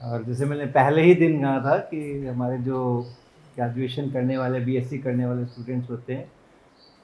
और जैसे मैंने पहले ही दिन कहा था कि हमारे जो ग्रेजुएशन करने वाले, बीएससी करने वाले स्टूडेंट्स होते हैं,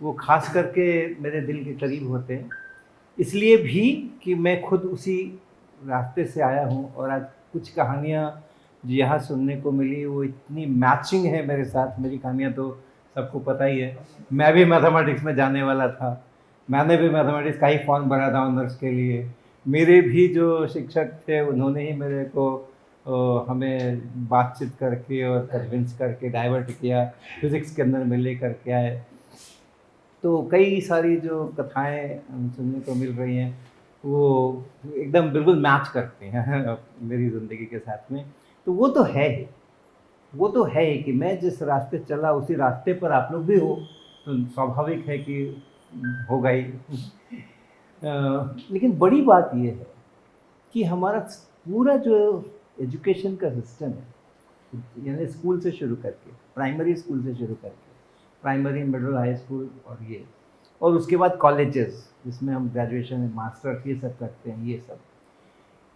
वो खास करके मेरे दिल के करीब होते हैं। इसलिए भी कि मैं खुद उसी रास्ते से आया हूँ, और आज कुछ कहानियाँ जो यहाँ सुनने को मिली वो इतनी मैचिंग है मेरे साथ। मेरी कहानियाँ तो सबको पता ही है। मैं भी मैथमेटिक्स में जाने वाला था, मैंने भी मैथमेटिक्स का ही फॉर्म भरा था ऑनर्स के लिए। मेरे भी जो शिक्षक थे उन्होंने ही मेरे को हमें बातचीत करके और कन्विंस करके डाइवर्ट किया, फिज़िक्स के अंदर में ले करके आए। तो कई सारी जो कथाएँ सुनने को मिल रही हैं वो एकदम बिल्कुल मैच करती हैं मेरी ज़िंदगी के साथ में। तो वो तो है ही, वो तो है ही कि मैं जिस रास्ते चला उसी रास्ते पर आप लोग भी हो, तो स्वाभाविक है कि होगा ही। लेकिन बड़ी बात ये है कि हमारा पूरा जो एजुकेशन का सिस्टम है, यानी स्कूल से शुरू करके, प्राइमरी स्कूल से शुरू करके, प्राइमरी, मिडिल, हाई स्कूल और ये, और उसके बाद कॉलेजेस जिसमें हम ग्रेजुएशन, मास्टर्स ये सब करते हैं,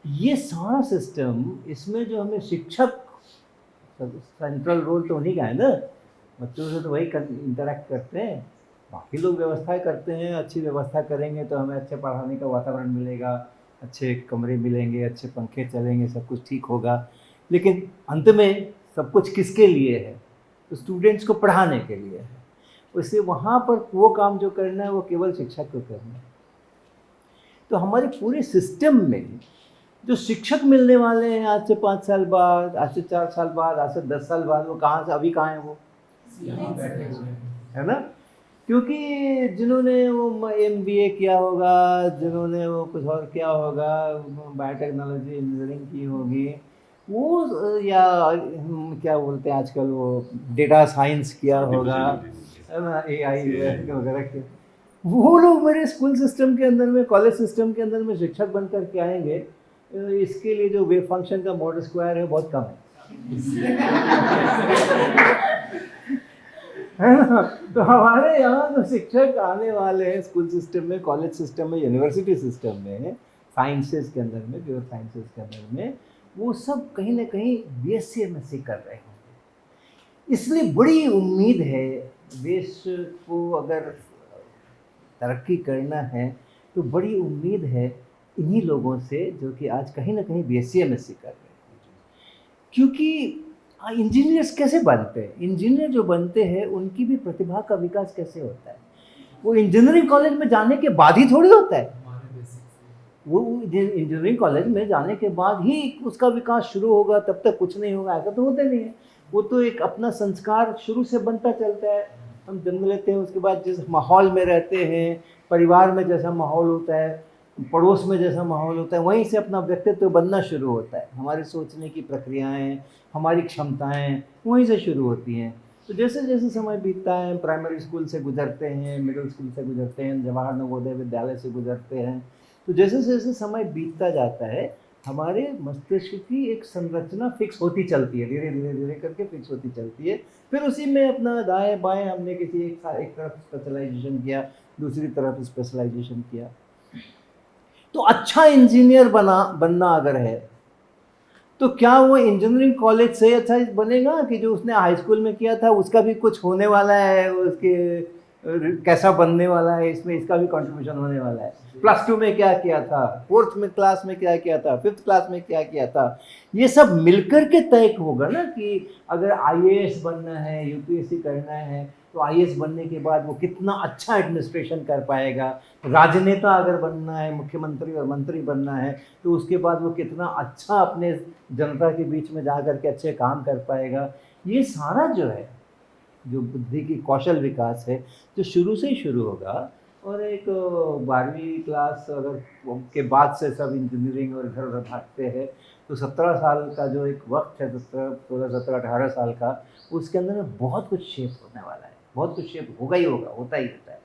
ये सारा सिस्टम, इसमें जो हमें शिक्षक सेंट्रल रोल तो उन्हीं का है ना। बच्चों से तो वही इंटरेक्ट करते हैं, बाकी लोग व्यवस्थाएं करते हैं। अच्छी व्यवस्था करेंगे तो हमें अच्छे पढ़ाने का वातावरण मिलेगा, अच्छे कमरे मिलेंगे, अच्छे पंखे चलेंगे, सब कुछ ठीक होगा। लेकिन अंत में सब कुछ किसके लिए है? तो स्टूडेंट्स को पढ़ाने के लिए है। इसलिए वहाँ पर वो काम जो करना है वो केवल शिक्षक को करना है। तो हमारे पूरे सिस्टम में जो शिक्षक मिलने वाले हैं आज से 5 साल बाद, आज से 4 साल बाद, आज से 10 साल बाद, वो कहाँ से, अभी कहाँ है वो? है ना? क्योंकि जिन्होंने वो एमबीए किया होगा, जिन्होंने वो कुछ और किया होगा, बायोटेक्नोलॉजी इंजीनियरिंग की होगी, वो या क्या बोलते हैं आजकल, वो डेटा साइंस किया होगा, है ना, एआई वगैरह के, वो लोग मेरे स्कूल सिस्टम के अंदर में, कॉलेज सिस्टम के अंदर में शिक्षक बन कर के आएंगे। इसके लिए जो वेव फंक्शन का मॉड स्क्वायर है बहुत कम है ना? तो हमारे यहाँ जो शिक्षक आने वाले हैं स्कूल सिस्टम में, कॉलेज सिस्टम में, यूनिवर्सिटी सिस्टम में, साइंसेस के अंदर में, प्योर साइंसेस के अंदर में, वो सब कहीं ना कहीं बीएससी एमएससी कर रहे होंगे। इसलिए बड़ी उम्मीद है, देश को अगर तरक्की करना है तो बड़ी उम्मीद है इन्हीं लोगों से जो कि आज कहीं ना कहीं बीएससी एमएससी कर रहे हैं। क्योंकि इंजीनियर्स कैसे बनते हैं? इंजीनियर जो बनते हैं उनकी भी प्रतिभा का विकास कैसे होता है? वो इंजीनियरिंग कॉलेज में जाने के बाद ही थोड़ी होता है। वो इंजीनियरिंग कॉलेज में जाने के बाद ही उसका विकास शुरू होगा, तब तक कुछ नहीं होगा, ऐसा तो होता नहीं है। वो तो एक अपना संस्कार शुरू से बनता चलता है। हम जन्म लेते हैं, उसके बाद जिस माहौल में रहते हैं, परिवार में जैसा माहौल होता है, पड़ोस में जैसा माहौल होता है, वहीं से अपना व्यक्तित्व बनना शुरू होता है। हमारी सोचने की प्रक्रियाएं, हमारी क्षमताएं वहीं से शुरू होती हैं। तो जैसे जैसे समय बीतता है, प्राइमरी स्कूल से गुजरते हैं, मिडिल स्कूल से गुजरते हैं, जवाहर नवोदय विद्यालय से गुजरते हैं, तो जैसे जैसे समय बीतता जाता है हमारे मस्तिष्क की एक संरचना फिक्स होती चलती है, धीरे धीरे धीरे करके फिक्स होती चलती है। फिर उसी में अपना दाएं बाएं हमने किसी एक तरफ स्पेशलाइजेशन किया, दूसरी तरफ स्पेशलाइजेशन किया। तो अच्छा इंजीनियर बनना अगर है तो क्या वो इंजीनियरिंग कॉलेज से अच्छा बनेगा कि जो उसने हाई स्कूल में किया था उसका भी कुछ होने वाला है, उसके कैसा बनने वाला है, इसमें इसका भी कंट्रीब्यूशन होने वाला है। प्लस 2 में क्या किया था, फोर्थ में क्लास में क्या किया था, फिफ्थ क्लास में क्या किया था, ये सब मिलकर के तय होगा ना कि अगर आईएएस बनना है, यूपीएससी करना है, तो आईएएस बनने के बाद वो कितना अच्छा एडमिनिस्ट्रेशन कर पाएगा। राजनेता अगर बनना है, मुख्यमंत्री और मंत्री बनना है, तो उसके बाद वो कितना अच्छा अपने जनता के बीच में जा कर के अच्छे काम कर पाएगा। ये सारा जो है, जो बुद्धि की कौशल विकास है, जो शुरू से ही शुरू होगा। और एक 12वीं क्लास अगर के बाद से सब इंजीनियरिंग और इधर उधर भागते हैं, तो 17 साल का जो एक वक्त है, 16 17 18 साल का, उसके अंदर में बहुत कुछ शेप होने वाला है, बहुत कुछ शेप होगा ही होगा, होता ही होता है।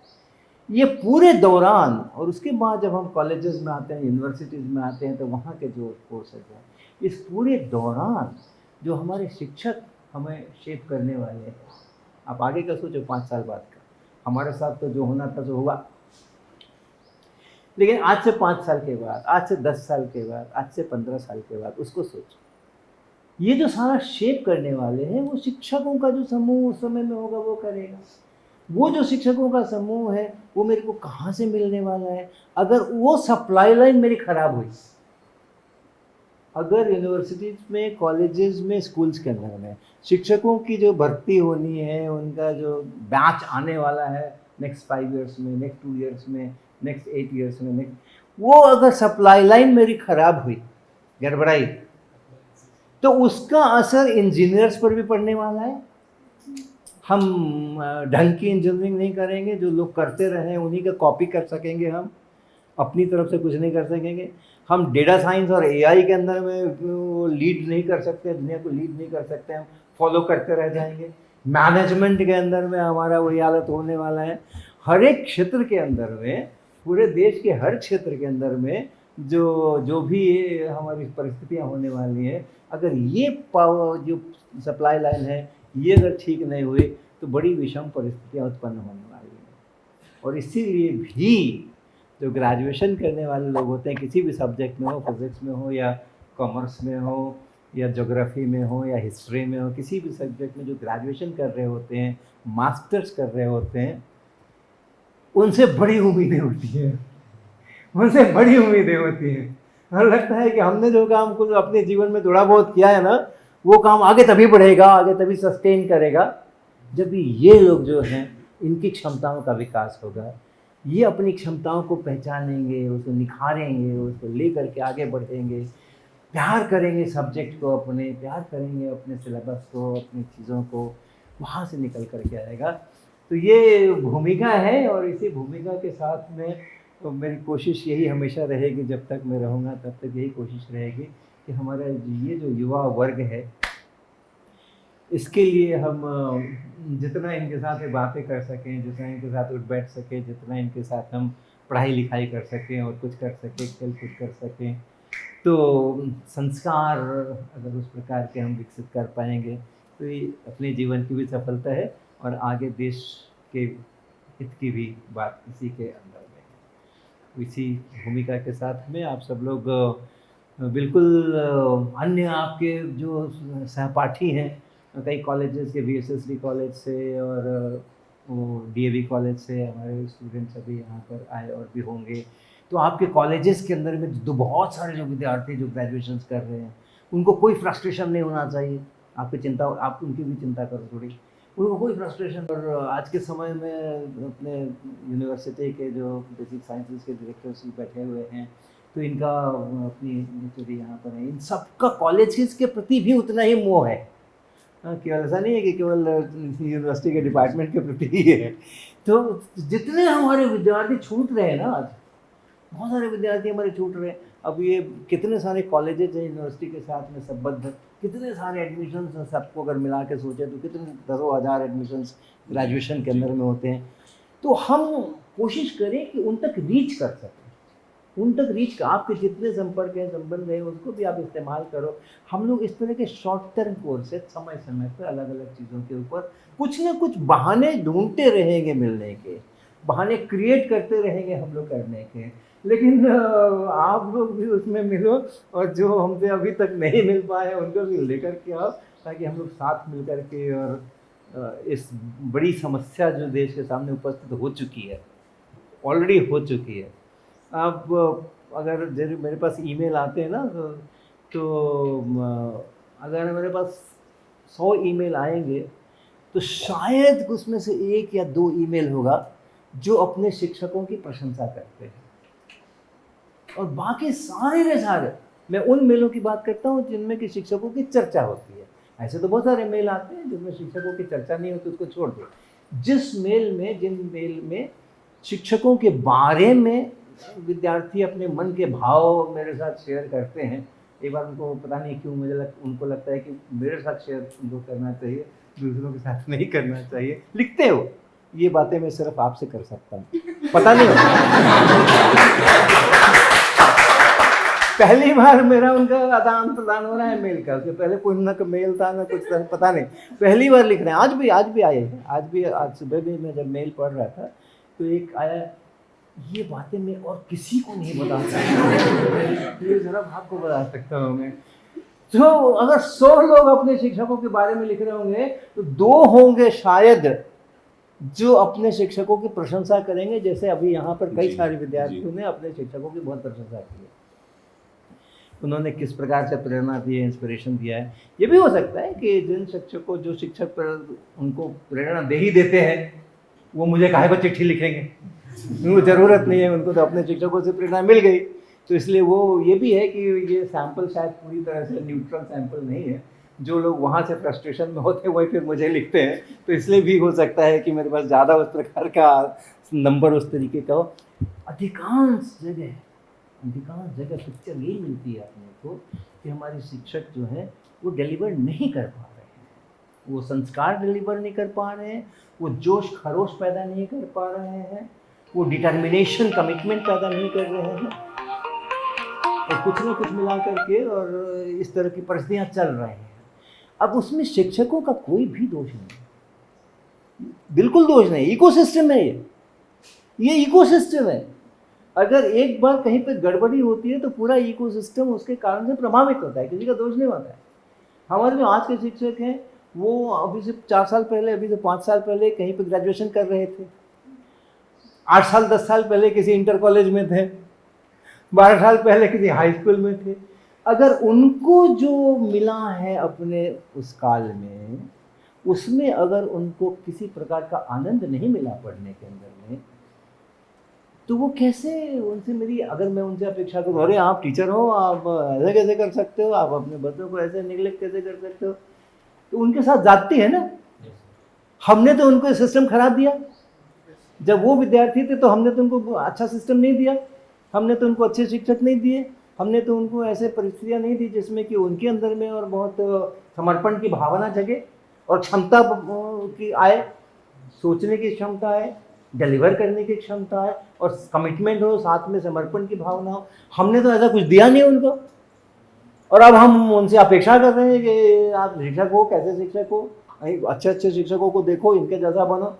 ये पूरे दौरान, और उसके बाद जब हम कॉलेजेस में आते हैं, यूनिवर्सिटीज़ में आते हैं, तो वहाँ के जो कोर्सेज हैं, इस पूरे दौरान जो हमारे शिक्षक हमें शेप करने वाले हैं, आप आगे का सोचो 5 साल बाद का, हमारे साथ तो जो होना था सो हुआ। लेकिन आज से 5 साल के बाद, आज से 10 साल के बाद, आज से 15 साल के बाद उसको सोचो। ये जो सारा शेप करने वाले हैं वो शिक्षकों का जो समूह उस समय में होगा वो करेगा। वो जो शिक्षकों का समूह है वो मेरे को कहाँ से मिलने वाला है? अगर वो सप्लाई लाइन मेरी खराब हुई, अगर यूनिवर्सिटीज में, कॉलेजेस में, स्कूल्स के अंदर में शिक्षकों की जो भर्ती होनी है, उनका जो बैच आने वाला है नेक्स्ट 5 ईयर्स में, नेक्स्ट 2 ईयर्स में, नेक्स्ट 8 ईयर्स में, वो अगर सप्लाई लाइन मेरी खराब हुई, गड़बड़ाई, तो उसका असर इंजीनियर्स पर भी पड़ने वाला है। हम ढंग की इंजीनियरिंग नहीं करेंगे, जो लोग करते रहे उन्हीं का कॉपी कर सकेंगे, हम अपनी तरफ से कुछ नहीं कर सकेंगे। हम डेटा साइंस और एआई के अंदर में लीड नहीं कर सकते, दुनिया को लीड नहीं कर सकते, हम फॉलो करते रह जाएंगे। मैनेजमेंट के अंदर में हमारा वही हालत होने वाला है। हर एक क्षेत्र के अंदर में, पूरे देश के हर क्षेत्र के अंदर में जो भी हमारी परिस्थितियाँ होने वाली हैं, अगर ये पावर जो सप्लाई लाइन है ये अगर ठीक नहीं हुई तो बड़ी विषम परिस्थितियाँ उत्पन्न होने वाली हैं। और इसीलिए भी जो ग्रेजुएशन करने वाले लोग होते हैं, किसी भी सब्जेक्ट में हो, फिजिक्स में हो या कॉमर्स में हो या ज्योग्राफी में हो या हिस्ट्री में हो, किसी भी सब्जेक्ट में जो ग्रेजुएशन कर रहे होते हैं, मास्टर्स कर रहे होते हैं, उनसे बड़ी उम्मीदें होती हैं, उनसे बड़ी उम्मीदें होती हैं। और लगता है कि हमने जो काम को अपने जीवन में थोड़ा बहुत किया है ना, वो काम आगे तभी बढ़ेगा, आगे तभी सस्टेन करेगा जब भी ये लोग जो हैं इनकी क्षमताओं का विकास होगा। ये अपनी क्षमताओं को पहचानेंगे, उसको निखारेंगे, उसको ले करके आगे बढ़ेंगे, प्यार करेंगे सब्जेक्ट को, अपने प्यार करेंगे अपने सिलेबस को, अपनी चीज़ों को, वहाँ से निकल करके आएगा। तो ये भूमिका है और इसी भूमिका के साथ में तो मेरी कोशिश यही हमेशा रहेगी, जब तक मैं रहूँगा तब तक यही कोशिश रहेगी कि हमारा ये जो युवा वर्ग है इसके लिए हम जितना इनके साथ बातें कर सकें, जितना इनके साथ उठ बैठ सकें, जितना इनके साथ हम पढ़ाई लिखाई कर सकें और कुछ कर सकें, खेल कूद कर सकें, तो संस्कार अगर उस प्रकार के हम विकसित कर पाएंगे तो ये अपने जीवन की भी सफलता है और आगे देश के हित की भी बात इसी के अंदर में है। इसी भूमिका के साथ में आप सब लोग बिल्कुल अन्य आपके जो सहपाठी हैं, कई कॉलेजेस के, VSSD कॉलेज से और वो DAV कॉलेज से हमारे स्टूडेंट्स अभी यहाँ पर आए और भी होंगे। तो आपके कॉलेजेस के अंदर में जो बहुत सारे जो विद्यार्थी जो ग्रेजुएशन कर रहे हैं, उनको कोई फ्रस्ट्रेशन नहीं होना चाहिए। आपकी चिंता, आप उनकी भी चिंता करो थोड़ी, उनको कोई फ्रस्ट्रेशन। और आज के समय में अपने यूनिवर्सिटी के जो बेसिक साइंसेज के डायरेक्टर्स बैठे हुए हैं, तो इनका अपनी नेचुरी यहाँ पर है, इन सबका कॉलेजेस के प्रति भी उतना ही मोह है। केवल ऐसा नहीं है कि केवल यूनिवर्सिटी के डिपार्टमेंट के प्रति ही है। तो जितने हमारे विद्यार्थी छूट रहे हैं ना, आज बहुत सारे विद्यार्थी हमारे छूट रहे हैं। अब ये कितने सारे कॉलेजेस हैं यूनिवर्सिटी के साथ में संबद्ध, कितने सारे एडमिशन्स हैं, सबको अगर मिला के सोचें तो कितने दसों हज़ार एडमिशन्स ग्रेजुएशन के अंदर में होते हैं। तो हम कोशिश करें कि उन तक रीच कर सकें, उन तक रीच का आपके जितने संपर्क हैं, संबंध हैं, उसको भी आप इस्तेमाल करो। हम लोग इस तरह के शॉर्ट टर्म कोर्स है, समय समय पर अलग अलग चीज़ों के ऊपर कुछ ना कुछ बहाने ढूंढते रहेंगे मिलने के, बहाने क्रिएट करते रहेंगे हम लोग करने के। लेकिन आप लोग भी उसमें मिलो और जो हमसे अभी तक नहीं मिल पाए उनको भी लेकर के आओ, ताकि हम लोग साथ मिल कर के और इस बड़ी समस्या जो देश के सामने उपस्थित हो चुकी है, ऑलरेडी हो चुकी है। अब अगर जैसे मेरे पास ईमेल आते हैं ना, तो अगर मेरे पास 100 ईमेल आएंगे तो शायद उसमें से 1 या 2 ईमेल होगा जो अपने शिक्षकों की प्रशंसा करते हैं, और बाकी सारे के सारे मैं उन मेलों की बात करता हूँ जिनमें कि शिक्षकों की चर्चा होती है। ऐसे तो बहुत सारे मेल आते हैं जिनमें शिक्षकों की चर्चा नहीं होती, उसको छोड़ दो। जिन मेल में शिक्षकों के बारे में विद्यार्थी अपने मन के भाव मेरे साथ शेयर करते हैं, एक बार उनको पता नहीं क्यों उनको लगता है कि मेरे साथ शेयर उनको करना चाहिए, दूसरों के साथ नहीं करना चाहिए, लिखते हो। ये बातें मैं सिर्फ आपसे कर सकता हूँ, पता नहीं पहली बार मेरा उनका आदान प्रदान हो रहा है मेल का, उसके पहले कोई ना मेल था ना कुछ था, पता नहीं, पहली बार लिख रहे हैं। आज भी आए, आज सुबह भी मैं जब मेल पढ़ रहा था तो एक आया, ये बातें मैं और किसी को नहीं बता सकता, ये जरा आपको बता सकता हूँ मैं। तो अगर 100 लोग अपने शिक्षकों के बारे में लिख रहे होंगे तो 2 होंगे शायद जो अपने शिक्षकों की प्रशंसा करेंगे, जैसे अभी यहाँ पर कई सारे विद्यार्थियों ने अपने शिक्षकों की बहुत प्रशंसा की है। उन्होंने किस प्रकार से प्रेरणा दी है, इंस्पिरेशन दिया है। ये भी हो सकता है कि जिन शिक्षकों जो शिक्षक पर उनको प्रेरणा दे ही देते हैं वो मुझे काहे को चिट्ठी लिखेंगे, उनको ज़रूरत नहीं है, उनको तो अपने शिक्षकों से प्रेरणा मिल गई। तो इसलिए वो ये भी है कि ये सैंपल शायद पूरी तरह से न्यूट्रल सैंपल नहीं है। जो लोग वहाँ से फ्रस्ट्रेशन में होते हैं वही फिर मुझे लिखते हैं। तो इसलिए भी हो सकता है कि मेरे पास ज़्यादा उस प्रकार का नंबर उस तरीके का हो। अधिकांश जगह पिक्चर यही मिलती है अपने को कि हमारे शिक्षक जो हैं वो डिलीवर नहीं कर पा रहे हैं, वो संस्कार डिलीवर नहीं कर पा रहे हैं, वो जोश खरोश पैदा नहीं कर पा रहे हैं, वो डिटर्मिनेशन कमिटमेंट पैदा नहीं कर रहे हैं, और कुछ ना कुछ मिला करके और इस तरह की परिस्थितियाँ चल रही हैं। अब उसमें शिक्षकों का कोई भी दोष नहीं, बिल्कुल दोष नहीं, इकोसिस्टम है ये इकोसिस्टम है। अगर एक बार कहीं पे गड़बड़ी होती है तो पूरा इकोसिस्टम उसके कारण से प्रभावित होता है, किसी का दोष नहीं होता है। हमारे जो आज के शिक्षक हैं वो अभी से 4 साल पहले, अभी से 5 साल पहले कहीं पे ग्रेजुएशन कर रहे थे, 8 साल 10 साल पहले किसी इंटर कॉलेज में थे, 12 साल पहले किसी हाई स्कूल में थे। अगर उनको जो मिला है अपने उस काल में, उसमें अगर उनको किसी प्रकार का आनंद नहीं मिला पढ़ने के अंदर में, तो वो कैसे उनसे मेरी, अगर मैं उनसे अपेक्षा करूँ अरे आप टीचर हो, आप ऐसे कैसे कर सकते हो, आप अपने बच्चों को ऐसे निगलेक्ट कैसे कर सकते हो, तो उनके साथ जाती है ना। हमने तो उनको सिस्टम खराब दिया। जब वो विद्यार्थी थे तो हमने तो उनको अच्छा सिस्टम नहीं दिया, हमने तो उनको अच्छे शिक्षक नहीं दिए, हमने तो उनको ऐसे परिस्थितियाँ नहीं दी जिसमें कि उनके अंदर में और बहुत समर्पण की भावना जगे और क्षमता की आए, सोचने की क्षमता है, डिलीवर करने की क्षमता है और कमिटमेंट हो, साथ में समर्पण की भावना हो। हमने तो ऐसा कुछ दिया नहीं उनको, और अब हम उनसे अपेक्षा कर रहे हैं कि आप शिक्षक हो, कैसे शिक्षक हो, अच्छे शिक्षकों को देखो, इनके जैसा बनो।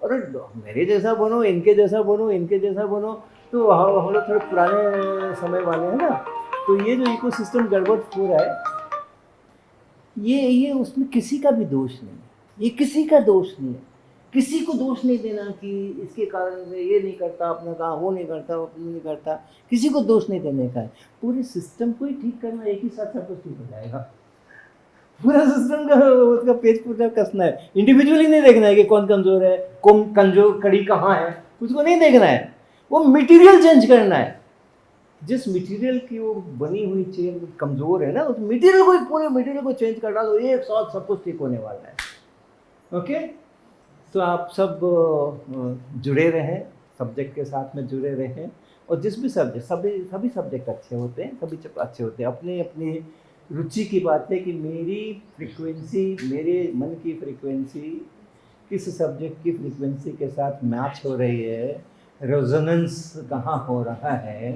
अरे मेरे जैसा बनो, इनके जैसा बनो, इनके जैसा बनो, तो हम लोग थोड़े पुराने समय वाले हैं ना। तो ये जो इकोसिस्टम गड़बड़ हो रहा है, ये उसमें किसी का भी दोष नहीं है, ये किसी का दोष नहीं है। किसी को दोष नहीं देना कि इसके कारण से ये नहीं करता अपना काम, वो नहीं करता, वो नहीं करता, किसी को दोष नहीं देने का है। पूरे सिस्टम को ही ठीक करना, एक ही साथ सब कुछ ठीक हो जाएगा। पूरा सिस्टम का उसका पेज पूरा कसना है, इंडिविजुअली नहीं देखना है कि कौन कमज़ोर है, कौन कमजोर कड़ी कहाँ है, उसको नहीं देखना है। वो मटेरियल चेंज करना है। जिस मटेरियल की वो बनी हुई चेन कमज़ोर है ना, उस मटेरियल को, पूरे मटेरियल को चेंज कर डालो, एक साथ सब कुछ ठीक होने वाला है। ओके, तो आप सब जुड़े रहें, सब्जेक्ट के साथ में जुड़े रहें, और जिस भी सब्जेक्ट, सभी सब्जेक्ट अच्छे होते हैं, सभी अच्छे होते हैं। अपनी अपनी रुचि की बात है कि मेरी फ्रीक्वेंसी, मेरे मन की फ्रीक्वेंसी किस सब्जेक्ट की फ्रीक्वेंसी के साथ मैच हो रही है, रेजोनेंस कहाँ हो रहा है,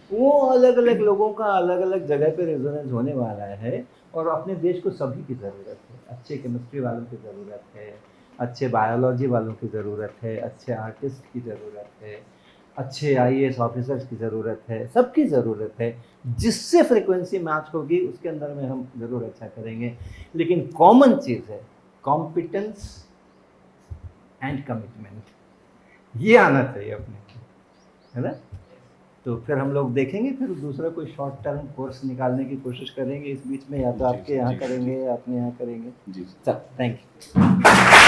वो अलग अलग लोगों का अलग अलग जगह पे रेजोनेंस होने वाला है। और अपने देश को सभी की ज़रूरत है, अच्छे केमिस्ट्री वालों की ज़रूरत है, अच्छे बायोलॉजी वालों की ज़रूरत है, अच्छे आर्टिस्ट की ज़रूरत है, अच्छे IAS ऑफिसर्स की ज़रूरत है, सबकी ज़रूरत है। जिससे फ्रीक्वेंसी मैच होगी उसके अंदर में हम ज़रूर अच्छा करेंगे। लेकिन कॉमन चीज़ है कॉम्पिटेंस एंड कमिटमेंट, ये आना चाहिए अपने को, है ना। तो फिर हम लोग देखेंगे, फिर दूसरा कोई शॉर्ट टर्म कोर्स निकालने की कोशिश करेंगे इस बीच में, या तो आपके यहाँ करेंगे या अपने यहाँ करेंगे। जी सर, थैंक यू।